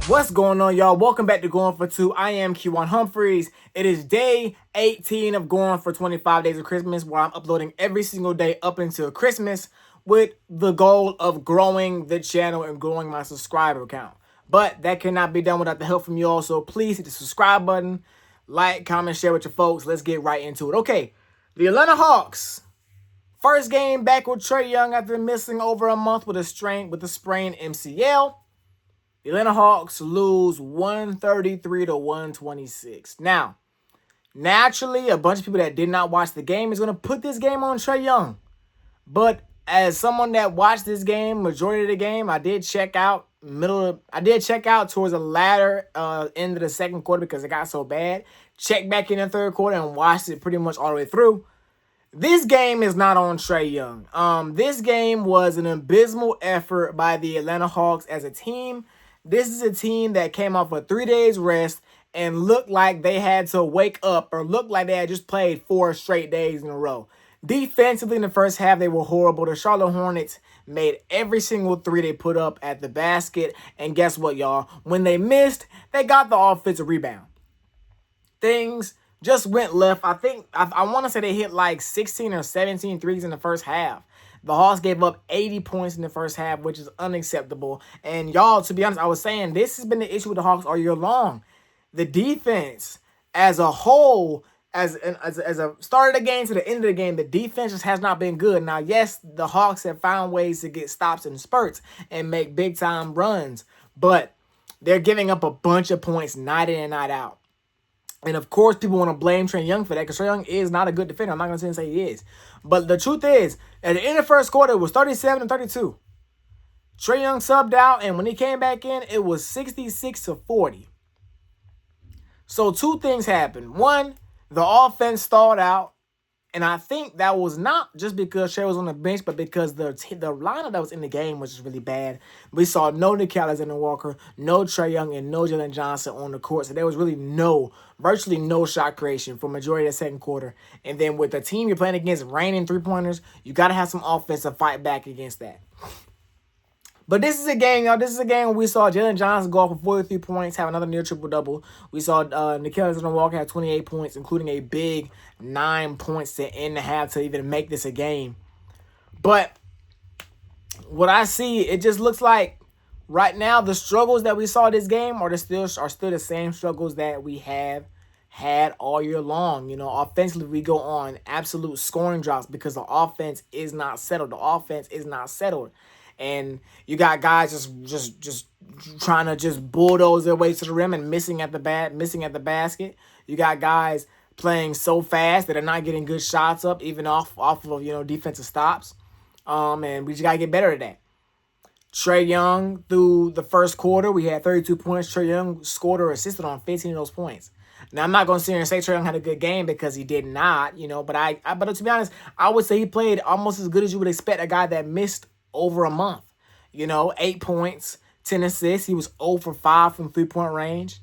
What's going on, y'all? Welcome back to Going for Two. I am Q1 Humphreys. It is day 18 of Going for 25 Days of Christmas, where I'm uploading every single day up until Christmas with the goal of growing the channel and growing my subscriber count. But that cannot be done without the help from you all, so please hit the subscribe button, like, comment, share with your folks. Let's get right into it. Okay, the Atlanta Hawks. First game back with Trae Young after missing over a month with a sprained MCL. The Atlanta Hawks lose 133 to 126. Now, naturally, a bunch of people that did not watch the game is going to put this game on Trae Young. But as someone that watched this game, majority of the game, I did check out towards the latter end of the second quarter because it got so bad. Checked back in the third quarter and watched it pretty much all the way through. This game is not on Trae Young. This game was an abysmal effort by the Atlanta Hawks as a team. This is a team that came off a 3 days rest and looked like they had to wake up or looked like they had just played 4 straight days in a row. Defensively in the first half, they were horrible. The Charlotte Hornets made every single 3 they put up at the basket. And guess what, y'all? When they missed, they got the offensive rebound. Things just went left. I want to say they hit like 16 or 17 threes in the first half. The Hawks gave up 80 points in the first half, which is unacceptable. And y'all, to be honest, I was saying this has been the issue with the Hawks all year long. The defense as a whole, as a start of the game to the end of the game, the defense just has not been good. Now, yes, the Hawks have found ways to get stops and spurts and make big-time runs, but they're giving up a bunch of points night in and night out. And, of course, people want to blame Trae Young for that because Trae Young is not a good defender. I'm not going to say he is. But the truth is, at the end of the first quarter, it was 37-32. Trae Young subbed out, and when he came back in, it was 66-40. So, 2 things happened. One, the offense stalled out. And I think that was not just because Trae was on the bench, but because the lineup that was in the game was just really bad. We saw no Nickeil Alexander-Walker, no Trae Young, and no Jalen Johnson on the court. So there was really virtually no shot creation for majority of the second quarter. And then with the team you're playing against raining three-pointers, you got to have some offense to fight back against that. But this is a game, y'all. This is a game where we saw Jalen Johnson go off for 43 points, have another near triple-double. We saw Nickeil Alexander-Walker have 28 points, including a big 9 points to end the half to even make this a game. But what I see, it just looks like right now the struggles that we saw this game are still the same struggles that we have had all year long. You know, offensively, we go on absolute scoring drops because the offense is not settled. The offense is not settled. And you got guys just trying to just bulldoze their way to the rim and missing at the basket. You got guys playing so fast that they're not getting good shots up, even off of defensive stops. And we just gotta get better at that. Trae Young, through the first quarter, we had 32 points. Trae Young scored or assisted on 15 of those points. Now, I'm not going to sit here and say Trae Young had a good game because he did not, but to be honest, I would say he played almost as good as you would expect a guy that missed over a month. 8 points, 10 assists. He was 0 for 5 from three-point range.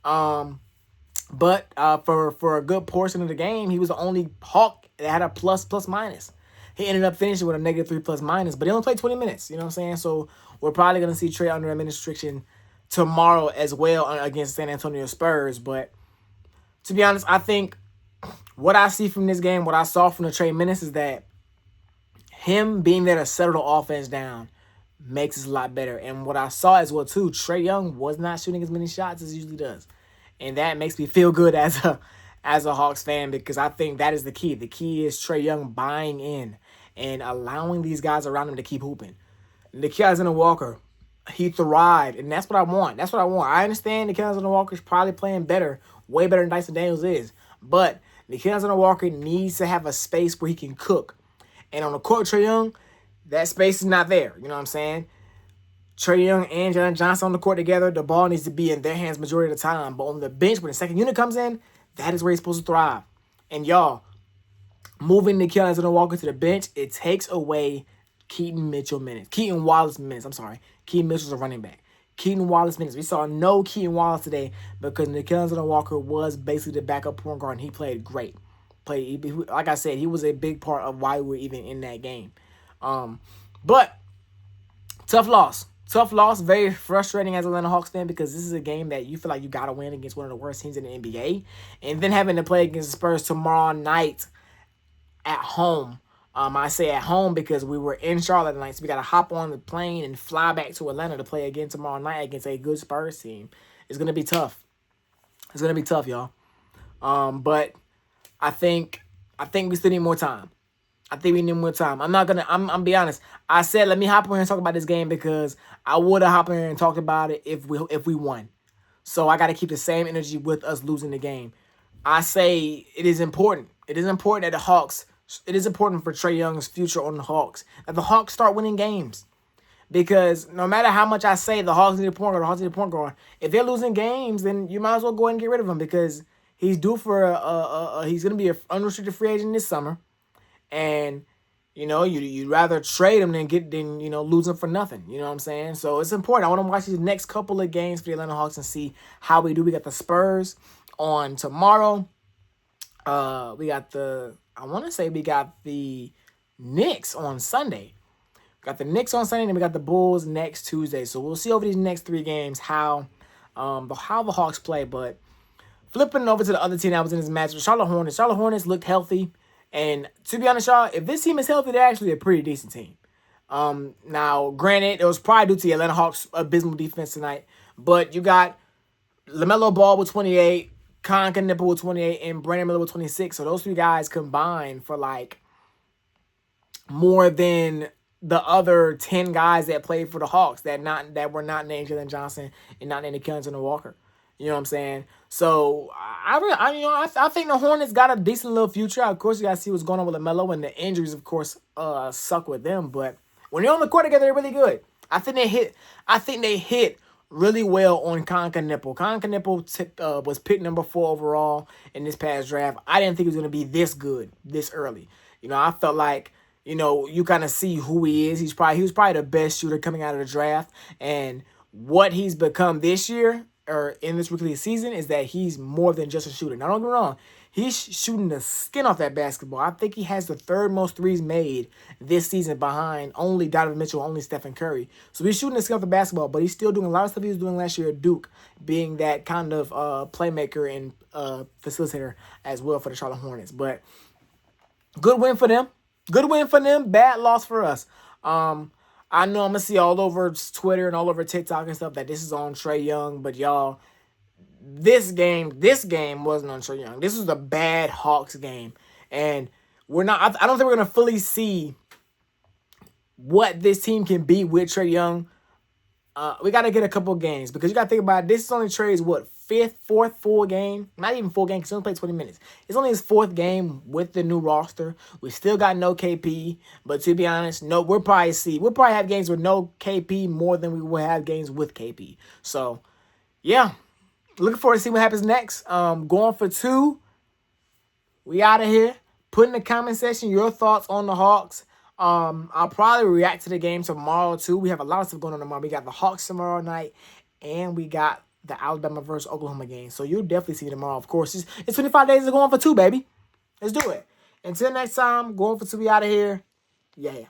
But for a good portion of the game, he was the only Hawk that had a plus-minus. He ended up finishing with a -3 plus-minus, but he only played 20 minutes. You know what I'm saying? So we're probably going to see Trae under a minute restriction tomorrow as well against San Antonio Spurs. But to be honest, I think what I see from this game, what I saw from the Trae minutes is that him being there to settle the offense down makes us a lot better. And what I saw as well, too, Trae Young was not shooting as many shots as he usually does. And that makes me feel good as a Hawks fan because I think that is the key. The key is Trae Young buying in and allowing these guys around him to keep hooping. Nickeil Alexander-Walker, he thrived, and that's what I want. That's what I want. I understand Nickeil Alexander-Walker is probably playing better, way better than Dyson Daniels is. But Nickeil Alexander-Walker needs to have a space where he can cook. And on the court, Trae Young, that space is not there. You know what I'm saying? Trae Young and Jalen Johnson on the court together, the ball needs to be in their hands majority of the time. But on the bench, when the second unit comes in, that is where he's supposed to thrive. And y'all, moving Nickeil Alexander-Walker to the bench, it takes away Keaton Wallace minutes. I'm sorry. Keaton Mitchell's a running back. Keaton Wallace minutes. We saw no Keaton Wallace today because Nickeil Alexander-Walker was basically the backup point guard, and he played great. Like I said, he was a big part of why we were even in that game. But tough loss. Tough loss, very frustrating as a Atlanta Hawks fan because this is a game that you feel like you got to win against one of the worst teams in the NBA. And then having to play against the Spurs tomorrow night at home. I say at home because we were in Charlotte tonight, so we got to hop on the plane and fly back to Atlanta to play again tomorrow night against a good Spurs team. It's going to be tough. It's going to be tough, y'all. But I think we still need more time. I think we need more time. I'm be honest. I said let me hop on here and talk about this game because I would have hopped in here and talked about it if we won. So I got to keep the same energy with us losing the game. I say it is important. It is important that the Hawks. It is important for Trae Young's future on the Hawks that the Hawks start winning games. Because no matter how much I say the Hawks need a point guard, if they're losing games, then you might as well go ahead and get rid of him because he's due for he's gonna be an unrestricted free agent this summer. And, you'd rather trade him than lose him for nothing. You know what I'm saying? So it's important. I want to watch these next couple of games for the Atlanta Hawks and see how we do. We got the Spurs on tomorrow. We got the Knicks on Sunday. Got the Knicks on Sunday, and we got the Bulls next Tuesday. So we'll see over these next 3 games how the Hawks play. But flipping over to the other team that was in this match, the Charlotte Hornets. Charlotte Hornets looked healthy. And to be honest, y'all, if this team is healthy, they're actually a pretty decent team. Now, granted, it was probably due to the Atlanta Hawks' abysmal defense tonight. But you got LaMelo Ball with 28, Con Knipple with 28, and Brandon Miller with 26. So those 3 guys combined for more than the other 10 guys that played for the Hawks that were not named Jalen Johnson and not named Kenneth Walker. You know what I'm saying? So I think the Hornets got a decent little future. Of course, you got to see what's going on with LaMelo, and the injuries, of course, suck with them. But when they're on the court together, they're really good. I think they hit really well on Con Knipple. Con Knipple was picked number 4 overall in this past draft. I didn't think he was going to be this good this early. I felt like you kind of see who he is. He was probably the best shooter coming out of the draft, and what he's become this year or in this rookie season is that he's more than just a shooter. Now, don't get me wrong. He's shooting the skin off that basketball. I think he has the 3rd most threes made this season behind only Donovan Mitchell, only Stephen Curry. So he's shooting the skin off the basketball, but he's still doing a lot of stuff he was doing last year at Duke, being that kind of playmaker and facilitator as well for the Charlotte Hornets. But good win for them. Good win for them. Bad loss for us. I know I'm going to see all over Twitter and all over TikTok and stuff that this is on Trae Young. But, y'all, this game wasn't on Trae Young. This was a bad Hawks game. And I don't think we're going to fully see what this team can be with Trae Young. We got to get a couple games because you got to think about it. This is only Trae's, fourth full game? Not even full game because he only played 20 minutes. It's only his 4th game with the new roster. We still got no KP, but to be honest, we'll probably have games with no KP more than we will have games with KP. So, yeah, looking forward to see what happens next. Going for 2. We out of here. Put in the comment section your thoughts on the Hawks. I'll probably react to the game tomorrow too. We have a lot of stuff going on tomorrow. We got the Hawks tomorrow night, and we got the Alabama versus Oklahoma game. So you'll definitely see it tomorrow. Of course, it's 25 days of going for 2, baby. Let's do it. Until next time, going for 2. We out of here. Yeah.